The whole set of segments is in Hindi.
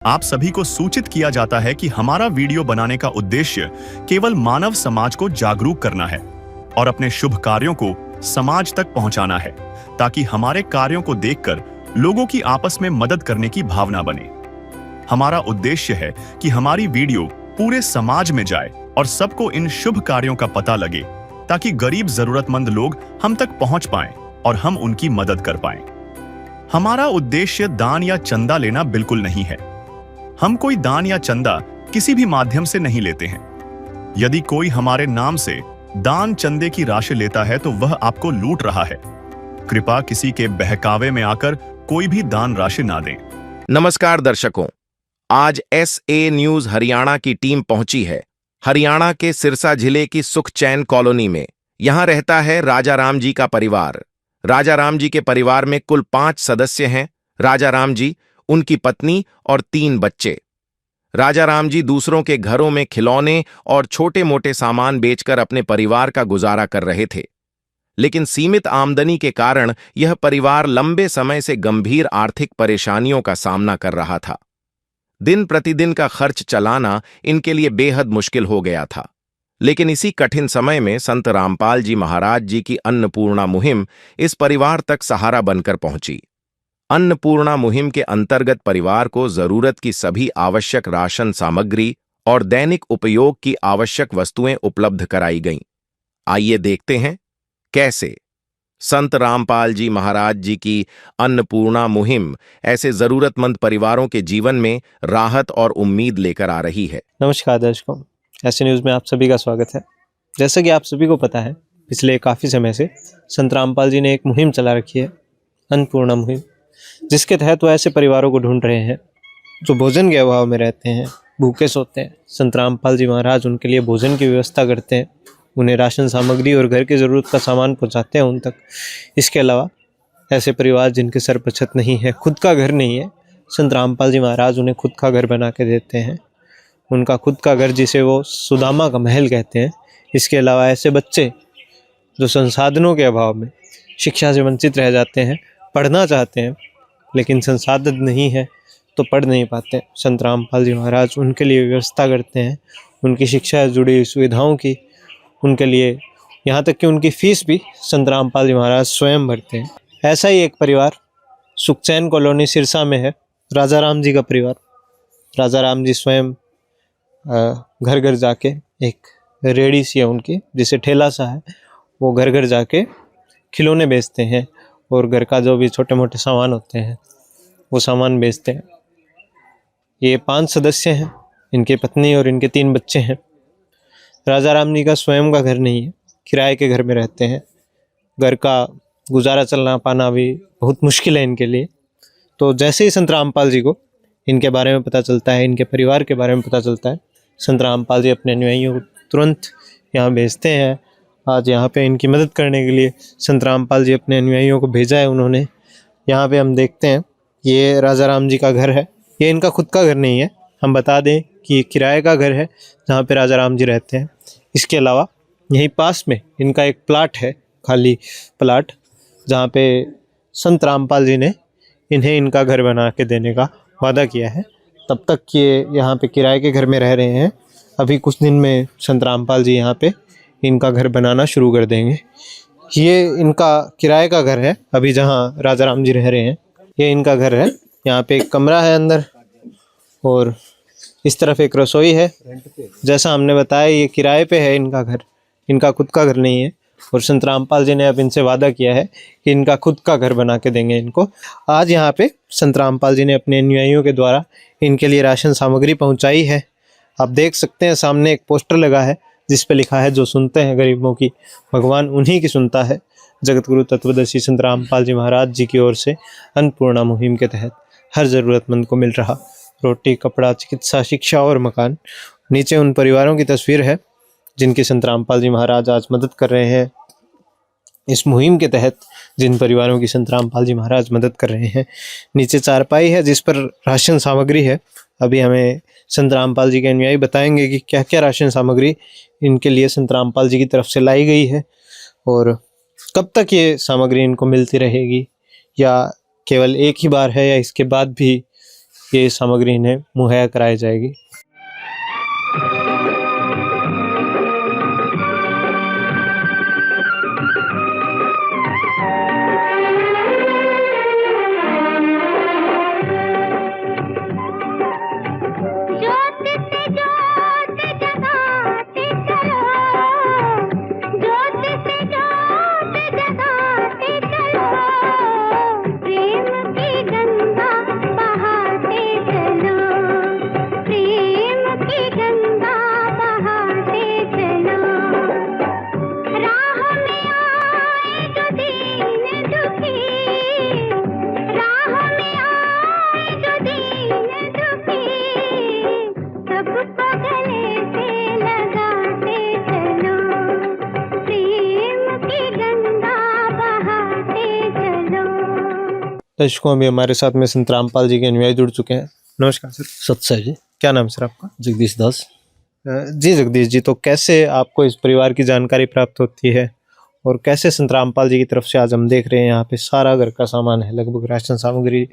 आप सभी को सूचित किया जाता है कि हमारा वीडियो बनाने का उद्देश्य केवल मानव समाज को जागरूक करना है और अपने शुभ कार्यों को समाज तक पहुंचाना है, ताकि हमारे कार्यों को देखकर लोगों की आपस में मदद करने की भावना बने। हमारा उद्देश्य है कि हमारी वीडियो पूरे समाज में जाए और सबको इन शुभ कार्यों का पता लगे, ताकि गरीब जरूरतमंद लोग हम तक पहुंच पाएं और हम उनकी मदद कर पाएं। हमारा उद्देश्य दान या चंदा लेना बिल्कुल नहीं है। हम कोई दान या चंदा किसी भी माध्यम से नहीं लेते हैं। यदि कोई हमारे नाम से दान चंदे की राशि लेता है तो वह आपको लूट रहा है। कृपया किसी के बहकावे में आकर कोई भी दान राशि ना दें। नमस्कार दर्शकों, आज SA न्यूज हरियाणा की टीम पहुंची है हरियाणा के सिरसा जिले की सुखचैन कॉलोनी में। यहां रहता है राजा राम जी का परिवार। राजा राम जी के परिवार में कुल 5 सदस्य हैं। राजा राम जी, उनकी पत्नी और 3 बच्चे। राजा राम जी दूसरों के घरों में खिलौने और छोटे मोटे सामान बेचकर अपने परिवार का गुजारा कर रहे थे, लेकिन सीमित आमदनी के कारण यह परिवार लंबे समय से गंभीर आर्थिक परेशानियों का सामना कर रहा था। दिन प्रतिदिन का खर्च चलाना इनके लिए बेहद मुश्किल हो गया था। लेकिन इसी कठिन समय में संत रामपाल जी महाराज जी की अन्नपूर्णा मुहिम इस परिवार तक सहारा बनकर पहुंची। अन्नपूर्णा मुहिम के अंतर्गत परिवार को जरूरत की सभी आवश्यक राशन सामग्री और दैनिक उपयोग की आवश्यक वस्तुएं उपलब्ध कराई गईं। आइए देखते हैं कैसे संत रामपाल जी महाराज जी की अन्नपूर्णा मुहिम ऐसे जरूरतमंद परिवारों के जीवन में राहत और उम्मीद लेकर आ रही है। नमस्कार दर्शकों, ऐसे न्यूज़ में आप सभी का स्वागत है। जैसा कि आप सभी को पता है, पिछले काफ़ी समय से संत रामपाल जी ने एक मुहिम चला रखी है, अन्नपूर्णा मुहिम, जिसके तहत वो ऐसे परिवारों को ढूंढ रहे हैं जो भोजन के अभाव में रहते हैं, भूखे सोते हैं। संत रामपाल जी महाराज उनके लिए भोजन की व्यवस्था करते हैं, उन्हें राशन सामग्री और घर की ज़रूरत का सामान पहुंचाते हैं उन तक। इसके अलावा ऐसे परिवार जिनके सर पर छत नहीं है, खुद का घर नहीं है, संत रामपाल जी महाराज उन्हें खुद का घर बना के देते हैं, उनका खुद का घर, जिसे वो सुदामा का महल कहते हैं। इसके अलावा ऐसे बच्चे जो संसाधनों के अभाव में शिक्षा से वंचित रह जाते हैं, पढ़ना चाहते हैं लेकिन संसाधन नहीं है तो पढ़ नहीं पाते, संत रामपाल जी महाराज उनके लिए व्यवस्था करते हैं, उनकी शिक्षा से जुड़ी सुविधाओं की, उनके लिए यहाँ तक कि उनकी फीस भी संत रामपाल जी महाराज स्वयं भरते हैं। ऐसा ही एक परिवार सुखचैन कॉलोनी सिरसा में है, राजा राम जी का परिवार। राजा राम जी स्वयं घर घर जाके, एक रेहड़ी सी है उनकी, जिसे ठेला सा है, वो घर घर जाके खिलौने बेचते हैं और घर का जो भी छोटे मोटे सामान होते हैं वो सामान बेचते हैं। ये 5 सदस्य हैं, इनके पत्नी और इनके 3 बच्चे हैं। राजा राम जी का स्वयं का घर नहीं है, किराए के घर में रहते हैं। घर का गुजारा चलना पाना भी बहुत मुश्किल है इनके लिए। तो जैसे ही संत रामपाल जी को इनके बारे में पता चलता है, इनके परिवार के बारे में पता चलता है, संत रामपाल जी अपने अनुयायियों को तुरंत यहाँ भेजते हैं। आज यहाँ पे इनकी मदद करने के लिए संत रामपाल जी अपने अनुयायियों को भेजा है उन्होंने। यहाँ पे हम देखते हैं, ये राजा राम जी का घर है। ये इनका खुद का घर नहीं है, हम बता दें कि ये किराए का घर है जहाँ पे राजा राम जी रहते हैं। इसके अलावा यहीं पास में इनका एक प्लाट है, खाली प्लाट, जहाँ पे संत रामपाल जी ने इन्हें इनका घर बना के देने का वादा किया है। तब तक ये यहाँ पे किराए के घर में रह रहे हैं। अभी कुछ दिन में संत रामपाल जी यहाँ पे इनका घर बनाना शुरू कर देंगे। ये इनका किराए का घर है, अभी जहाँ राजा राम जी रह रहे हैं ये इनका घर है। यहाँ पे एक कमरा है अंदर और इस तरफ एक रसोई है। जैसा हमने बताया, ये किराए पे है इनका घर, इनका खुद का घर नहीं है। और संत रामपाल जी ने अब इनसे वादा किया है कि इनका खुद का घर बना के देंगे इनको। आज यहाँ पे संत रामपाल जी ने अपने अनुयायियों के द्वारा इनके लिए राशन सामग्री पहुँचाई है। आप देख सकते हैं सामने एक पोस्टर लगा है जिस पे लिखा है, जो सुनते हैं गरीबों की, भगवान उन्हीं की सुनता है। जगत गुरु तत्वदर्शी संत रामपाल जी महाराज जी की ओर से अन्नपूर्णा मुहिम के तहत हर ज़रूरतमंद को मिल रहा रोटी, कपड़ा, चिकित्सा, शिक्षा और मकान। नीचे उन परिवारों की तस्वीर है जिनकी संत रामपाल जी महाराज आज मदद कर रहे हैं। इस मुहिम के तहत जिन परिवारों की संत रामपाल जी महाराज मदद कर रहे हैं, नीचे चारपाई है जिस पर राशन सामग्री है। अभी हमें संत रामपाल जी के अनुयायी बताएंगे कि क्या क्या राशन सामग्री इनके लिए संत रामपाल जी की तरफ से लाई गई है और कब तक ये सामग्री इनको मिलती रहेगी, या केवल एक ही बार है, या इसके बाद भी ये सामग्री इन्हें मुहैया कराई जाएगी। दर्शकों, अभी हमारे साथ में संत रामपाल जी के अनुयायी जुड़ चुके हैं। नमस्कार सर। सत्साई जी, क्या नाम है सर आपका? जगदीश दास। जी जगदीश जी, तो कैसे आपको इस परिवार की जानकारी प्राप्त होती है और कैसे संत रामपाल जी की तरफ से आज हम देख रहे हैं यहाँ पे सारा घर का सामान है, लगभग राशन सामग्री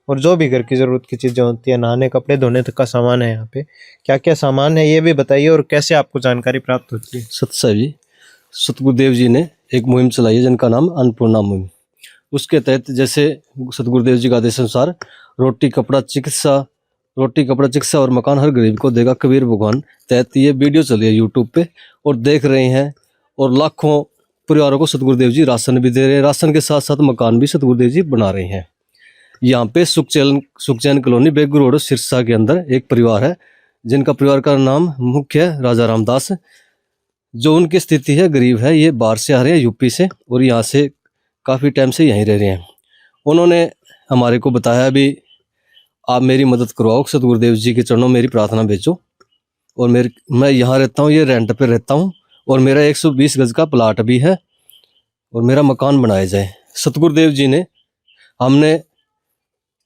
और जो भी घर की ज़रूरत की चीज़ें होती है, नहाने कपड़े धोने तक का सामान है। यहाँ पे क्या क्या सामान है ये भी बताइए और कैसे आपको जानकारी प्राप्त होती है? सत्साई जी, सतगुरुदेव जी ने एक मुहिम चलाई है जिनका नाम अन्नपूर्णा मुहिम। उसके तहत जैसे सतगुरुदेव जी का आदेश अनुसार रोटी कपड़ा चिकित्सा और मकान हर गरीब को देगा कबीर भगवान तहत ये वीडियो चली है यूट्यूब पे और देख रहे हैं। और लाखों परिवारों को सतगुरुदेव जी राशन भी दे रहे हैं। राशन के साथ साथ मकान भी सतगुरुदेव जी बना रहे हैं। यहाँ पे सुखचैन कॉलोनी बेगू रोड सिरसा के अंदर एक परिवार है जिनका परिवार का नाम मुख्य है राजा रामदास। जो उनकी स्थिति है, गरीब है, ये बाहर से आ रहे हैं यूपी से और यहाँ से काफ़ी टाइम से यहीं रह रहे हैं। उन्होंने हमारे को बताया भी आप मेरी मदद करवाओ, सतगुरुदेव जी के चरणों मेरी प्रार्थना भेजो। और मैं यहाँ रहता हूँ, ये रेंट पे रहता हूँ और मेरा 120 गज का प्लाट भी है और मेरा मकान बनाया जाए। सतगुरुदेव जी ने हमने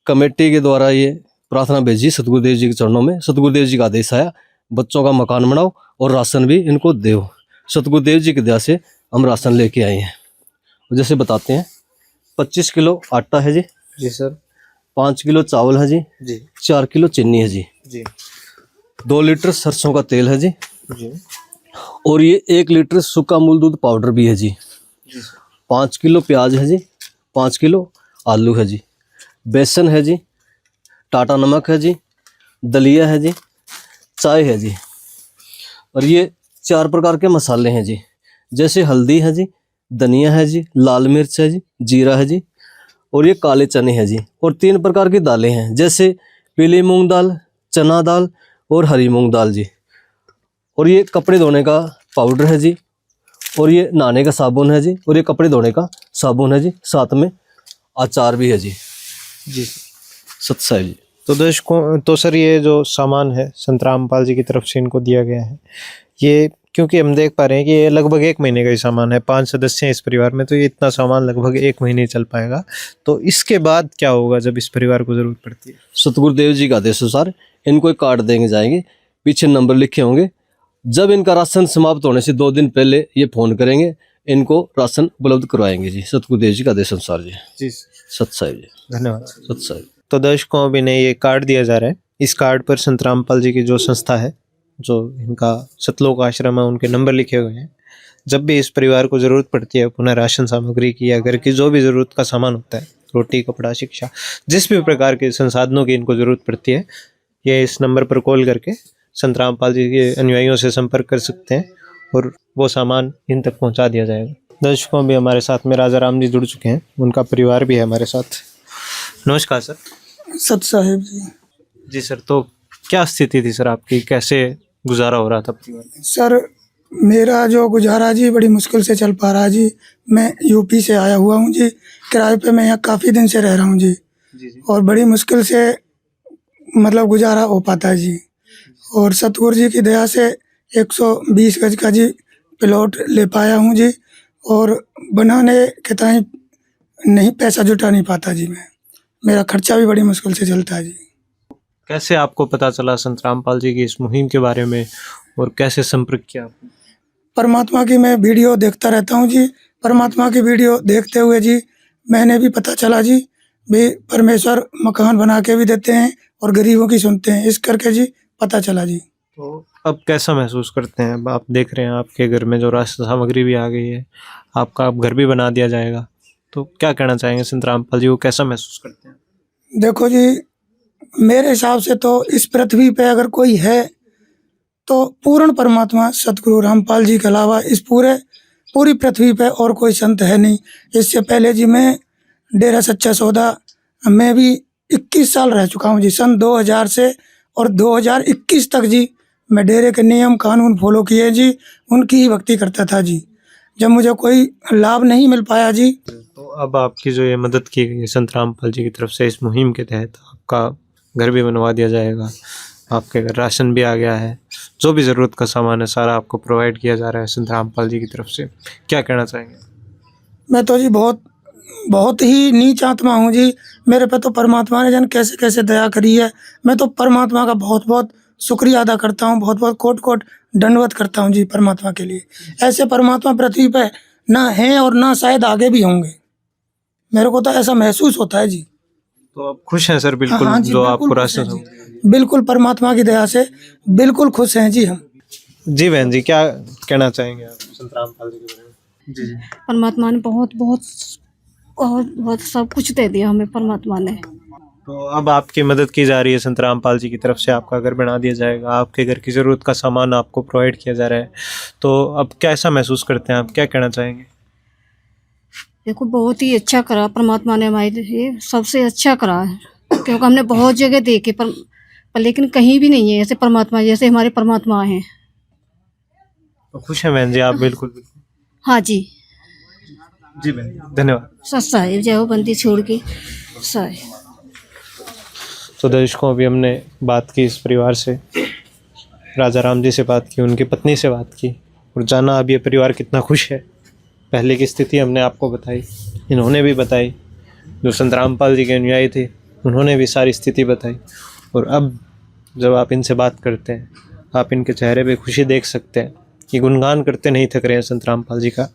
कमेटी के द्वारा ये प्रार्थना भेजी सतगुरुदेव जी के चरणों में। सतगुरुदेव जी का आदेश आया, बच्चों का मकान बनाओ और राशन भी इनको दो। सतगुरुदेव जी की दया से हम राशन लेके आए हैं। जैसे बताते हैं, 25 किलो आटा है जी। जी सर। 5 किलो चावल है जी। 4 किलो चीनी है जी। 2 लीटर सरसों का तेल है जी। और ये 1 लीटर सूखा मूल दूध पाउडर भी है जी। 5 किलो प्याज है जी। 5 किलो आलू है जी। बेसन है जी। टाटा नमक है जी। दलिया है जी। चाय है जी। और ये 4 प्रकार के मसाले हैं जी, जैसे हल्दी है जी, धनिया है जी, लाल मिर्च है जी, जीरा है जी और ये काले चने हैं जी। और 3 प्रकार की दालें हैं, जैसे पीली मूंग दाल, चना दाल और हरी मूंग दाल जी। और ये कपड़े धोने का पाउडर है जी। और ये नहाने का साबुन है जी। और ये कपड़े धोने का साबुन है जी। साथ में अचार भी है जी। जी सत्साई जी। तो दर्शकों, तो सर ये जो सामान है संत रामपाल जी की तरफ से इनको दिया गया है, ये क्योंकि हम देख पा रहे हैं कि ये लगभग 1 महीने का ही सामान है। 5 सदस्य हैं इस परिवार में, तो ये इतना सामान लगभग 1 महीने चल पाएगा। तो इसके बाद क्या होगा जब इस परिवार को जरूरत पड़ती है? सतगुरुदेव जी का आदेश अनुसार इनको एक कार्ड देंगे जाएंगे, पीछे नंबर लिखे होंगे। जब इनका राशन समाप्त होने से 2 दिन पहले ये फोन करेंगे, इनको राशन उपलब्ध करवाएंगे जी, सतगुरुदेव जी का आदेश अनुसार जी। जी सत्साई जी। धन्यवाद। सत्साई। तो दर्शकों, अभी इन्हें ये कार्ड दिया जा रहा है। इस कार्ड पर संत रामपाल जी की जो संस्था है, जो इनका सतलोक आश्रम है, उनके नंबर लिखे हुए हैं। जब भी इस परिवार को ज़रूरत पड़ती है, पुनः राशन सामग्री की या घर की जो भी ज़रूरत का सामान होता है, रोटी कपड़ा शिक्षा, जिस भी प्रकार के संसाधनों की इनको ज़रूरत पड़ती है, ये इस नंबर पर कॉल करके संत रामपाल जी के अनुयायियों से संपर्क कर सकते हैं और वो सामान इन तक पहुँचा दिया जाएगा। दर्शकों, भी हमारे साथ में राजा राम जी जुड़ चुके हैं, उनका परिवार भी है हमारे साथ। नमस्कार सर। सत साहेब जी। जी सर, तो क्या स्थिति थी सर आपकी, कैसे गुजारा हो रहा था परिवार? सर, मेरा जो गुजारा जी बड़ी मुश्किल से चल पा रहा है जी। मैं यूपी से आया हुआ हूँ जी, किराए पे मैं यहाँ काफ़ी दिन से रह रहा हूँ जी। और बड़ी मुश्किल से मतलब गुजारा हो पाता है जी। और सतगुरु जी की दया से 120 गज का जी प्लॉट ले पाया हूँ जी। और बनाने के टाइम नहीं पैसा जुटा नहीं पाता जी मैं, मेरा खर्चा भी बड़ी मुश्किल से चलता है जी। कैसे आपको पता चला संत रामपाल जी की इस मुहिम के बारे में और कैसे संपर्क किया आपने? परमात्मा की मैं वीडियो देखता रहता हूँ जी। परमात्मा की वीडियो देखते हुए जी मैंने भी पता चला जी भी परमेश्वर मकान बना के भी देते हैं और गरीबों की सुनते हैं, इस करके जी पता चला जी। तो अब कैसा महसूस करते हैं? अब आप देख रहे हैं आपके घर में जो राशन सामग्री भी आ गई है, आपका अब घर भी बना दिया जाएगा, तो क्या कहना चाहेंगे संत रामपाल जी को, कैसा महसूस करते हैं? देखो जी, मेरे हिसाब से तो इस पृथ्वी पे अगर कोई है तो पूर्ण परमात्मा सतगुरु रामपाल जी के अलावा इस पूरी पृथ्वी पे और कोई संत है नहीं। इससे पहले जी मैं डेरा सच्चा सौदा में भी 21 साल रह चुका हूँ जी, सन 2000 से और 2021 तक जी मैं डेरे के नियम कानून फॉलो किए जी, उनकी ही भक्ति करता था जी। जब मुझे कोई लाभ नहीं मिल पाया जी, तो अब आपकी जो ये मदद की गई है संत रामपाल जी की तरफ से, इस मुहिम के तहत आपका घर भी बनवा दिया जाएगा, आपके घर राशन भी आ गया है, जो भी ज़रूरत का सामान है सारा आपको प्रोवाइड किया जा रहा है संत रामपाल जी की तरफ से, क्या कहना चाहेंगे? मैं तो जी बहुत ही नीच आत्मा हूँ जी। मेरे पे तो परमात्मा ने जान कैसे कैसे दया करी है। मैं तो परमात्मा का बहुत बहुत शुक्रिया अदा करता हूँ, बहुत बहुत कोट कोट दंडवत करता हूँ जी परमात्मा के लिए। ऐसे परमात्मा पृथ्वी पे ना हैं और ना शायद आगे भी होंगे, मेरे को तो ऐसा महसूस होता है जी। तो आप खुश हैं सर बिल्कुल? हाँ जी, जो बिल्कुल आपको खुश राशन हैं जी। बिल्कुल परमात्मा की दया से बिल्कुल खुश हैं जी हम। जी बहन जी, क्या कहना चाहेंगे आप संत रामपाल जी के बारे में? जी। परमात्मा ने बहुत बहुत बहुत सब कुछ दे दिया हमें परमात्मा ने। तो अब आपकी मदद की जा रही है संत रामपाल जी की तरफ से, आपका घर बना दिया जाएगा, आपके घर की ज़रूरत का सामान आपको प्रोवाइड किया जा रहा है, तो अब कैसा महसूस करते हैं आप, क्या कहना चाहेंगे? देखो बहुत ही अच्छा करा परमात्मा ने हमारे लिए, सबसे अच्छा करा है, क्योंकि हमने बहुत जगह देखे पर लेकिन कहीं भी नहीं है ऐसे परमात्मा जैसे हमारे परमात्मा हैं। तो खुश हैं बहन जी आप? बिल्कुल बिल्कुल। हाँ जी, जी बहन जी, धन्यवाद। सच साहिब जय हो बंदी छोड़ के साहिब। तो दर्शकों, अभी हमने बात की इस परिवार से, राजा राम जी से बात की, उनकी पत्नी से बात की, और जाना अब ये परिवार कितना खुश है। पहले की स्थिति हमने आपको बताई, इन्होंने भी बताई, जो संत रामपाल जी के अनुयायी थे उन्होंने भी सारी स्थिति बताई, और अब जब आप इनसे बात करते हैं आप इनके चेहरे पे खुशी देख सकते हैं कि गुणगान करते नहीं थक रहे हैं संत रामपाल जी का।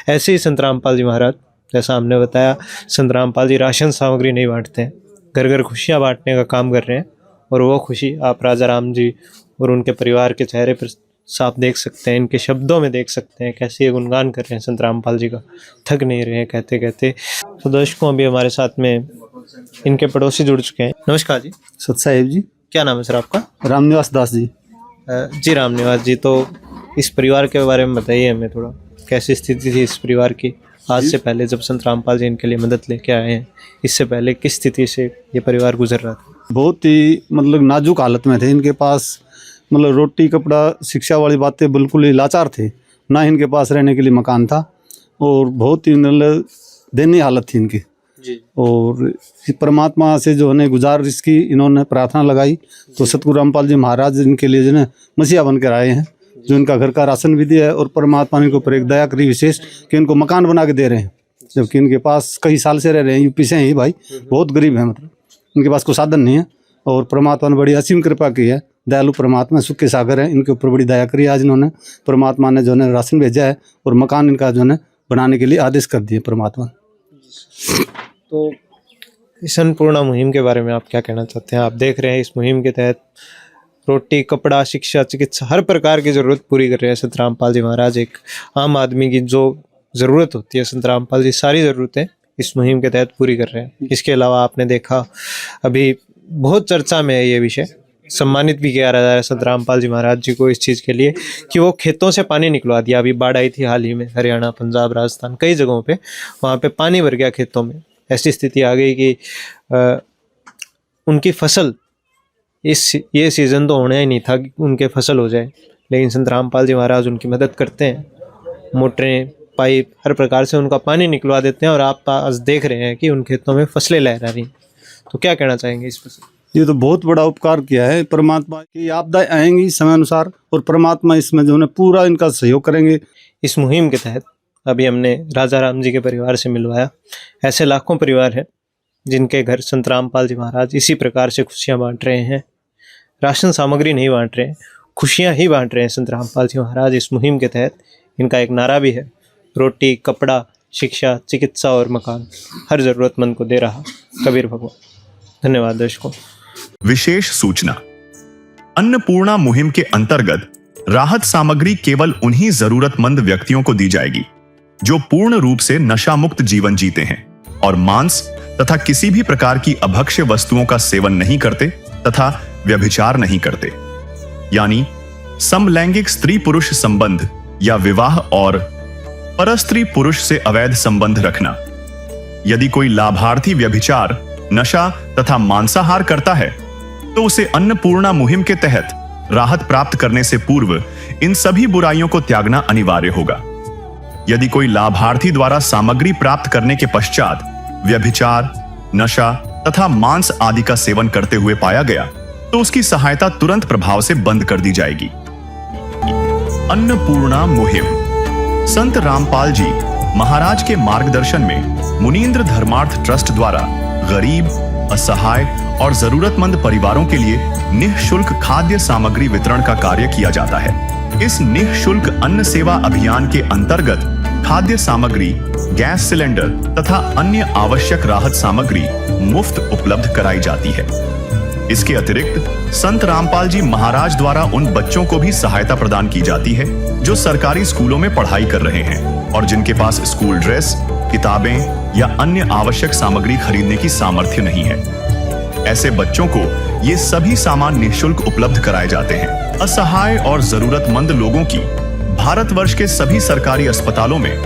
ऐसे ही संत रामपाल जी महाराज, जैसा हमने बताया, संत रामपाल जी राशन सामग्री नहीं बांटते हैं, घर घर खुशियाँ बांटने का काम कर रहे हैं, और वो खुशी आप राजा राम जी और उनके परिवार के चेहरे पर साफ देख सकते हैं, इनके शब्दों में देख सकते हैं कैसे ये गुणगान कर रहे हैं संत रामपाल जी का, थक नहीं रहे हैं कहते कहते। तो दर्शकों, अभी हमारे साथ में इनके पड़ोसी जुड़ चुके हैं। नमस्कार जी। सत साहिब जी। क्या नाम है सर आपका? रामनिवास दास जी। जी रामनिवास जी, तो इस परिवार के बारे में बताइए हमें थोड़ा, कैसी स्थिति थी इस परिवार की आज से पहले, जब संत रामपाल जी इनके लिए मदद लेके आए हैं, इससे पहले किस स्थिति से ये परिवार गुजर रहा था? बहुत ही मतलब नाजुक हालत में थे। इनके पास मतलब रोटी कपड़ा शिक्षा वाली बातें बिल्कुल ही लाचार थे, ना इनके पास रहने के लिए मकान था, और बहुत ही मतलब दयनीय हालत थी इनकी जी। और परमात्मा से जो है गुजारिश की, इन्होंने प्रार्थना लगाई, तो सतगुरु रामपाल जी महाराज इनके लिए जो है मसीहा बन कर आए हैं, जो इनका घर का राशन भी दिया है, और परमात्मा ने इनके ऊपर एक दया करी विशेष कि इनको मकान बना के दे रहे हैं, जबकि इनके पास कई साल से रह रहे हैं, यूपी से ही भाई, बहुत गरीब है, मतलब इनके पास कोई साधन नहीं है, और परमात्मा ने बड़ी असीम कृपा की है। दयालु परमात्मा सुख के सागर है, इनके ऊपर बड़ी दया करी। आज इन्होंने परमात्मा ने जो है राशन भेजा है, और मकान इनका जो है बनाने के लिए आदेश कर दिए परमात्मा। तो इस अन्नपूर्णा मुहिम के बारे में आप क्या कहना चाहते हैं? आप देख रहे हैं इस मुहिम के तहत रोटी कपड़ा शिक्षा चिकित्सा हर प्रकार की ज़रूरत पूरी कर रहे हैं संत रामपाल जी महाराज। एक आम आदमी की जो ज़रूरत होती है संत रामपाल जी सारी ज़रूरतें इस मुहिम के तहत पूरी कर रहे हैं। इसके अलावा आपने देखा अभी बहुत चर्चा में है ये विषय, सम्मानित भी किया जा रहा है संत रामपाल जी महाराज जी को इस चीज़ के लिए कि वो खेतों से पानी निकलवा दिया। अभी बाढ़ आई थी हाल ही में, हरियाणा पंजाब राजस्थान कई जगहों पे, वहाँ पे पानी भर गया खेतों में। ऐसी स्थिति आ गई कि उनकी फसल ये सीज़न तो होना ही नहीं था कि उनके फसल हो जाए, लेकिन संत रामपाल जी महाराज उनकी मदद करते हैं, मोटरें पाइप हर प्रकार से उनका पानी निकलवा देते हैं, और आप आज देख रहे हैं कि उन खेतों में फसलें लहरा रही हैं। तो क्या कहना चाहेंगे इस पर? ये तो बहुत बड़ा उपकार किया है परमात्मा की। आपदाएं आएंगी समय अनुसार, और परमात्मा इसमें जो है पूरा इनका सहयोग करेंगे। इस मुहिम के तहत अभी हमने राजा राम जी के परिवार से मिलवाया। ऐसे लाखों परिवार हैं जिनके घर संत रामपाल जी महाराज इसी प्रकार से खुशियाँ बांट रहे हैं। राशन सामग्री नहीं बांट रहे हैं, खुशियाँ ही बांट रहे हैं संत रामपाल जी महाराज इस मुहिम के तहत। इनका एक नारा भी है, रोटी कपड़ा शिक्षा चिकित्सा और मकान हर ज़रूरतमंद को दे रहा कबीर भगवान। धन्यवाद दर्शकों। विशेष सूचना। अन्नपूर्णा मुहिम के अंतर्गत राहत सामग्री केवल उन्हीं जरूरतमंद व्यक्तियों को दी जाएगी जो पूर्ण रूप से नशा मुक्त जीवन जीते हैं और मांस तथा किसी भी प्रकार की अभक्ष्य वस्तुओं का सेवन नहीं करते तथा व्यभिचार नहीं करते, यानी समलैंगिक स्त्री पुरुष संबंध या विवाह और परस्त्री पुरुष से अवैध संबंध रखना। यदि कोई लाभार्थी व्यभिचार, नशा तथा मांसाहार करता है तो उसे अन्नपूर्णा मुहिम के तहत राहत प्राप्त करने से पूर्व इन सभी बुराइयों को त्यागना अनिवार्य होगा। यदि कोई लाभार्थी द्वारा सामग्री प्राप्त करने के पश्चात व्यभिचार, नशा तथा मांस आदि का सेवन करते हुए पाया गया तो उसकी सहायता तुरंत प्रभाव से बंद कर दी जाएगी। अन्नपूर्णा मुहिम। संत रामपाल जी महाराज के मार्गदर्शन में मुनींद्र धर्मार्थ ट्रस्ट द्वारा गरीब, असहाय और जरूरतमंद परिवारों के लिए निःशुल्क खाद्य सामग्री वितरण का कार्य किया जाता है। इस निःशुल्क अन्न सेवा अभियान के अंतर्गत खाद्य सामग्री, गैस सिलेंडर तथा अन्य आवश्यक राहत सामग्री मुफ्त उपलब्ध कराई जाती है। इसके अतिरिक्त संत रामपाल जी महाराज द्वारा उन बच्चों को भी सहायता प्रदान की जाती है जो सरकारी स्कूलों में पढ़ाई कर रहे हैं और जिनके पास स्कूल ड्रेस, किताबें या अन्य आवश्यक सामग्री खरीदने की सामर्थ्य नहीं है। ऐसे बच्चों को ये सभी सामान निःशुल्क उपलब्ध कराए जाते हैं। असहाय और जरूरतमंद लोगों की भारतवर्ष के सभी सरकारी अस्पतालों में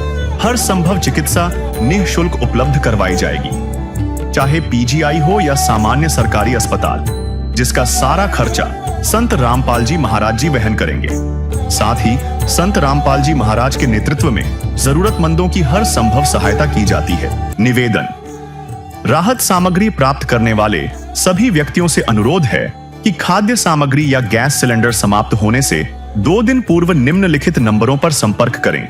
हर संभव चिकित्सा निःशुल्क उपलब्ध करवाई जाएगी, चाहे पीजीआई हो या सामान्य सरकारी अस्पताल, जिसका सारा खर्चा संत रामपाल जी महाराज जी वहन करेंगे। साथ ही संत रामपाल जी महाराज के नेतृत्व में जरूरतमंदों की हर संभव सहायता की जाती है। निवेदन। राहत सामग्री प्राप्त करने वाले सभी व्यक्तियों से अनुरोध है कि खाद्य सामग्री या गैस सिलेंडर समाप्त होने से 2 दिन पूर्व निम्नलिखित नंबरों पर संपर्क करें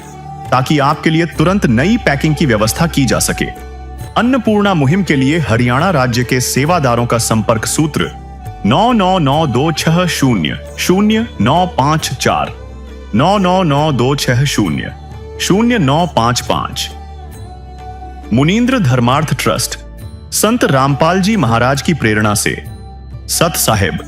ताकि आपके लिए तुरंत नई पैकिंग की व्यवस्था की जा सके। अन्नपूर्णा मुहिम के लिए हरियाणा राज्य के सेवादारों का संपर्क सूत्र 9992600954 9992600955। मुनींद्र धर्मार्थ ट्रस्ट संत रामपाल जी महाराज की प्रेरणा से सत साहिब